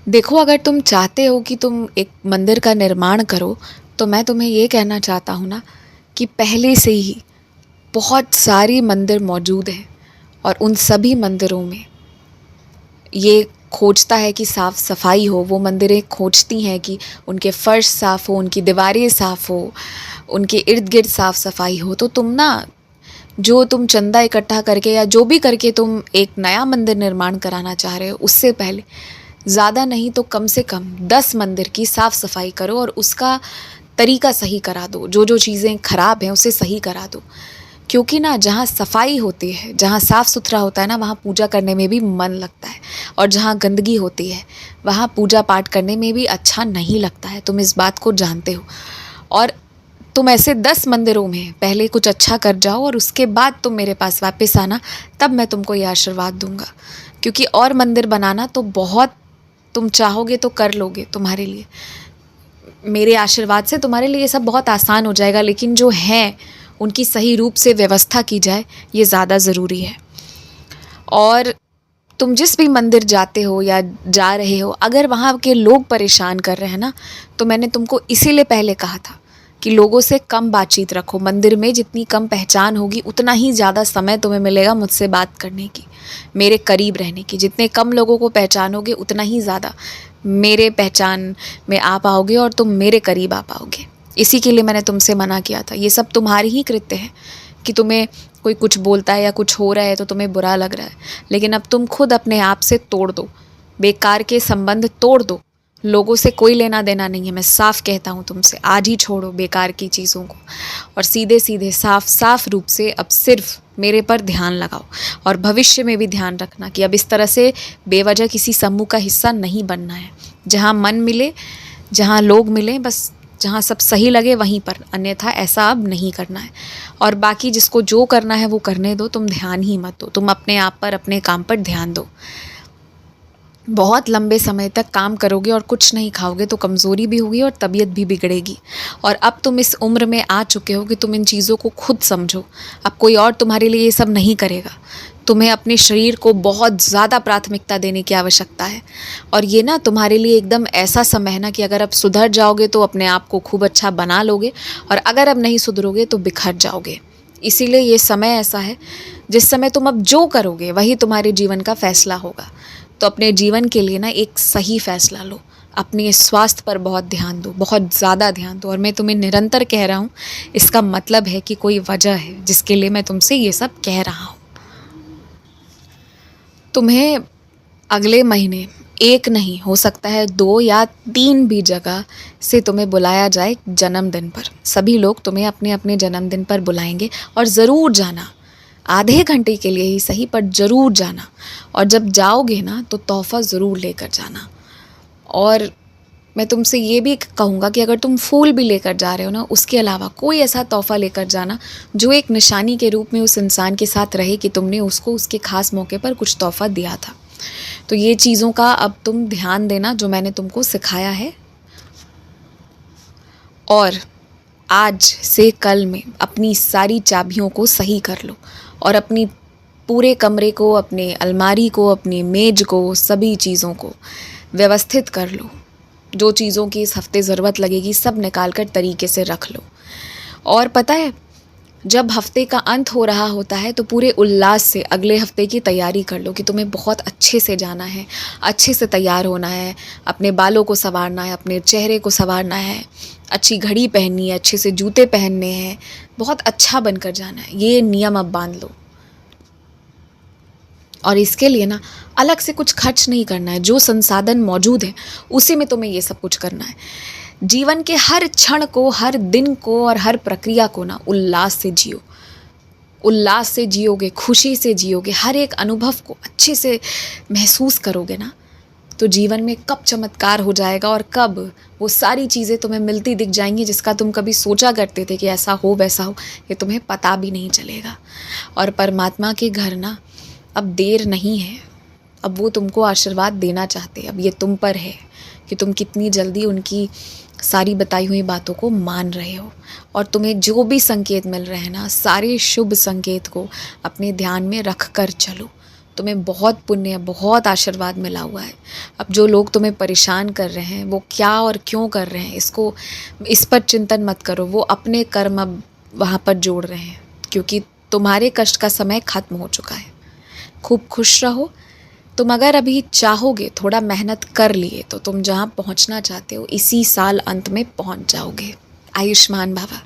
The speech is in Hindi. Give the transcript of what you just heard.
देखो, अगर तुम चाहते हो कि तुम एक मंदिर का निर्माण करो, तो मैं तुम्हें ये कहना चाहता हूँ ना कि पहले से ही बहुत सारी मंदिर मौजूद हैं और उन सभी मंदिरों में ये खोजता है कि साफ़ सफाई हो। वो मंदिरें खोजती हैं कि उनके फ़र्श साफ़ हो, उनकी दीवारें साफ़ हो, उनके इर्द गिर्द साफ़ सफाई हो। तो तुम ना, जो तुम चंदा इकट्ठा करके या जो भी करके तुम एक नया मंदिर निर्माण कराना चाह रहे हो, उससे पहले ज़्यादा नहीं तो कम से कम 10 मंदिर की साफ़ सफाई करो और उसका तरीका सही करा दो। जो जो चीज़ें ख़राब हैं उसे सही करा दो, क्योंकि ना जहाँ सफाई होती है, जहाँ साफ़ सुथरा होता है ना, वहाँ पूजा करने में भी मन लगता है। और जहाँ गंदगी होती है, वहाँ पूजा पाठ करने में भी अच्छा नहीं लगता है। तुम इस बात को जानते हो। और तुम ऐसे 10 मंदिरों में पहले कुछ अच्छा कर जाओ और उसके बाद तुम मेरे पास वापस आना, तब मैं तुमको ये आशीर्वाद दूंगा। क्योंकि और मंदिर बनाना तो बहुत, तुम चाहोगे तो कर लोगे। तुम्हारे लिए, मेरे आशीर्वाद से तुम्हारे लिए ये सब बहुत आसान हो जाएगा, लेकिन जो है उनकी सही रूप से व्यवस्था की जाए, ये ज़्यादा ज़रूरी है। और तुम जिस भी मंदिर जाते हो या जा रहे हो, अगर वहाँ के लोग परेशान कर रहे हैं ना, तो मैंने तुमको इसीलिए पहले कहा था कि लोगों से कम बातचीत रखो। मंदिर में जितनी कम पहचान होगी, उतना ही ज़्यादा समय तुम्हें मिलेगा मुझसे बात करने की, मेरे करीब रहने की। जितने कम लोगों को पहचानोगे, उतना ही ज़्यादा मेरे पहचान में आ पाओगे और तुम मेरे करीब आ पाओगे। इसी के लिए मैंने तुमसे मना किया था। ये सब तुम्हारी ही कृत्य है कि तुम्हें कोई कुछ बोलता है या कुछ हो रहा है तो तुम्हें बुरा लग रहा है, लेकिन अब तुम खुद अपने आप से तोड़ दो। बेकार के संबंध तोड़ दो। लोगों से कोई लेना देना नहीं है। मैं साफ कहता हूँ तुमसे, आज ही छोड़ो बेकार की चीज़ों को और सीधे सीधे साफ साफ रूप से अब सिर्फ मेरे पर ध्यान लगाओ। और भविष्य में भी ध्यान रखना कि अब इस तरह से बेवजह किसी समूह का हिस्सा नहीं बनना है। जहाँ मन मिले, जहाँ लोग मिलें, बस जहाँ सब सही लगे वहीं पर, अन्यथा ऐसा अब नहीं करना है। और बाकी जिसको जो करना है वो करने दो, तुम ध्यान ही मत दो। तुम अपने आप पर, अपने काम पर ध्यान दो। बहुत लंबे समय तक काम करोगे और कुछ नहीं खाओगे तो कमज़ोरी भी होगी और तबीयत भी बिगड़ेगी। और अब तुम इस उम्र में आ चुके हो कि तुम इन चीज़ों को खुद समझो। अब कोई और तुम्हारे लिए ये सब नहीं करेगा। तुम्हें अपने शरीर को बहुत ज़्यादा प्राथमिकता देने की आवश्यकता है। और ये ना तुम्हारे लिए एकदम ऐसा समय है ना कि अगर अब सुधर जाओगे तो अपने आप को खूब अच्छा बना लोगे, और अगर अब नहीं सुधरोगे तो बिखर जाओगे। इसीलिए ये समय ऐसा है जिस समय तुम अब जो करोगे वही तुम्हारे जीवन का फैसला होगा। तो अपने जीवन के लिए ना एक सही फैसला लो। अपने स्वास्थ्य पर बहुत ध्यान दो, बहुत ज़्यादा ध्यान दो। और मैं तुम्हें निरंतर कह रहा हूँ, इसका मतलब है कि कोई वजह है जिसके लिए मैं तुमसे ये सब कह रहा हूँ। तुम्हें अगले महीने एक नहीं, हो सकता है 2 या 3 भी जगह से तुम्हें बुलाया जाए जन्मदिन पर। सभी लोग तुम्हें अपने अपने जन्मदिन पर बुलाएंगे और ज़रूर जाना। आधे घंटे के लिए ही सही, पर ज़रूर जाना। और जब जाओगे ना तो तोहफ़ा ज़रूर लेकर जाना। और मैं तुमसे ये भी कहूँगा कि अगर तुम फूल भी लेकर जा रहे हो ना, उसके अलावा कोई ऐसा तोहफ़ा लेकर जाना जो एक निशानी के रूप में उस इंसान के साथ रहे कि तुमने उसको उसके ख़ास मौके पर कुछ तोहफ़ा दिया था। तो ये चीज़ों का अब तुम ध्यान देना जो मैंने तुमको सिखाया है। और आज से कल में अपनी सारी चाबियों को सही कर लो और अपनी पूरे कमरे को, अपने अलमारी को, अपनी मेज को, सभी चीज़ों को व्यवस्थित कर लो। जो चीज़ों की इस हफ्ते ज़रूरत लगेगी सब निकाल कर तरीके से रख लो। और पता है, जब हफ्ते का अंत हो रहा होता है तो पूरे उल्लास से अगले हफ्ते की तैयारी कर लो कि तुम्हें बहुत अच्छे से जाना है, अच्छे से तैयार होना है, अपने बालों को संवारना है, अपने चेहरे को संवारना है, अच्छी घड़ी पहननी है, अच्छे से जूते पहनने हैं, बहुत अच्छा बनकर जाना है। ये नियम अब बांध लो। और इसके लिए ना अलग से कुछ खर्च नहीं करना है। जो संसाधन मौजूद हैं उसी में तुम्हें ये सब कुछ करना है। जीवन के हर क्षण को, हर दिन को और हर प्रक्रिया को ना उल्लास से जियो। उल्लास से जियोगे, खुशी से जियोगे, हर एक अनुभव को अच्छे से महसूस करोगे ना, तो जीवन में कब चमत्कार हो जाएगा और कब वो सारी चीज़ें तुम्हें मिलती दिख जाएंगी जिसका तुम कभी सोचा करते थे कि ऐसा हो वैसा हो, ये तुम्हें पता भी नहीं चलेगा। और परमात्मा के घर ना अब देर नहीं है। अब वो तुमको आशीर्वाद देना चाहते हैं। अब ये तुम पर है कि तुम कितनी जल्दी उनकी सारी बताई हुई बातों को मान रहे हो। और तुम्हें जो भी संकेत मिल रहे हैं ना, सारे शुभ संकेत को अपने ध्यान में रख कर चलो। तुम्हें बहुत पुण्य, बहुत आशीर्वाद मिला हुआ है। अब जो लोग तुम्हें परेशान कर रहे हैं वो क्या और क्यों कर रहे हैं, इस पर चिंतन मत करो। वो अपने कर्म अब वहाँ पर जोड़ रहे हैं, क्योंकि तुम्हारे कष्ट का समय खत्म हो चुका है। खूब खुश रहो। तुम अगर अभी चाहोगे, थोड़ा मेहनत कर लिए, तो तुम जहाँ पहुँचना चाहते हो इसी साल अंत में पहुँच जाओगे। आयुष्मान भवा।